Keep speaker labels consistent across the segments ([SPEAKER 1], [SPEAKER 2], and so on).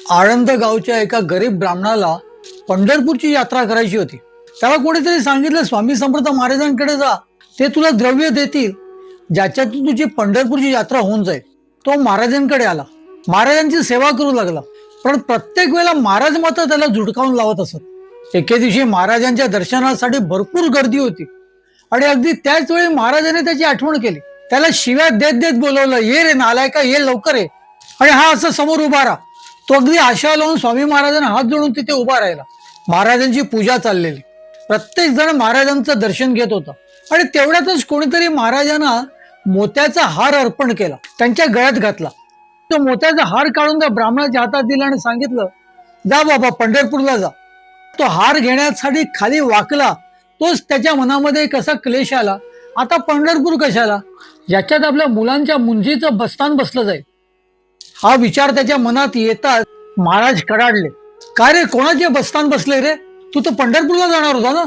[SPEAKER 1] आळंद गावच्या एका गरीब ब्राह्मणाला पंढरपूरची यात्रा करायची होती। त्याला कोणीतरी सांगितलं, स्वामी समर्थ महाराजांकडे जा, ते तुला द्रव्य देतील ज्याच्यातून तुझी पंढरपूरची यात्रा होऊन जाईल। तो महाराजांकडे आला, महाराजांची सेवा करू लागला, पण प्रत्येक वेळेला महाराज मात्र त्याला झुडकावून लावत असत। एके दिवशी महाराजांच्या दर्शनासाठी भरपूर गर्दी होती आणि अगदी त्याच वेळी महाराजांनी त्याची आठवण केली। त्याला शिव्या देत देत बोलवलं, ये रे नालायका, ये लवकर ये। आणि हा असं समोर उभा राहा। तो अगदी आशा लावून स्वामी महाराजांना हात जोडून तिथे उभा राहिला। महाराजांची पूजा चाललेली, प्रत्येक जण महाराजांचं दर्शन घेत होता आणि तेवढ्यातच कोणीतरी महाराजांना मोत्याचा हार अर्पण केला, त्यांच्या गळ्यात घातला। तो मोत्याचा हार काढून त्या ब्राह्मणाच्या हातात दिला आणि सांगितलं, जा बाबा, पंढरपूरला जा। तो हार घेण्यासाठी खाली वाकला, तोच त्याच्या मनामध्ये कसा क्लेश आला, आता पंढरपूर कशाला, याच्यात आपल्या मुलांच्या मुंजीचं बस्तान बसलं जाईल। हा विचार त्याच्या मनात येताच महाराज कडाडले, काय रे, कोणाचे बस्तान बसले रे, तू तर पंढरपूरला जाणार होता ना।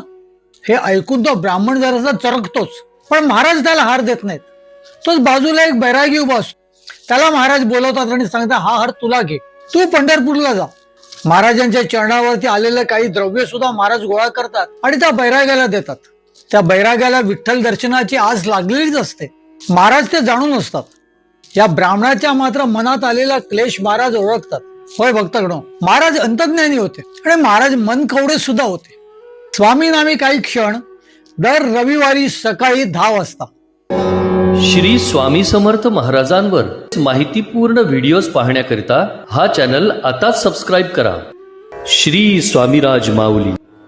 [SPEAKER 1] हे ऐकून तो ब्राह्मण जरासा चरकतोच, पण महाराज त्याला हार देत नाहीत। तोच बाजूला एक बैरागी उभा असतो, त्याला महाराज बोलवतात आणि सांगतात, हा हार तुला घे, तू पंढरपूरला जा। महाराजांच्या चरणावरती आलेलं काही द्रव्य सुद्धा महाराज गोळा करतात आणि त्या बैराग्याला देतात। त्या बैराग्याला विठ्ठल दर्शनाची आस लागलेलीच असते, महाराज ते जाणून असतात। या ब्राह्मणाच्या मात्र मनात आलेला क्लेश महाराज ओळखतात। होय भक्तगणो, महाराज अंतर्ज्ञानी होते आणि महाराज मनकवडे सुद्धा होते। स्वामी नामी काही क्षण दर रविवारी सकाळी 10 वाजता।
[SPEAKER 2] श्री स्वामी समर्थ महाराजांवर माहितीपूर्ण व्हिडिओज पाहण्याकरिता हा चॅनल आताच सबस्क्राईब करा। श्री स्वामीराज माऊली।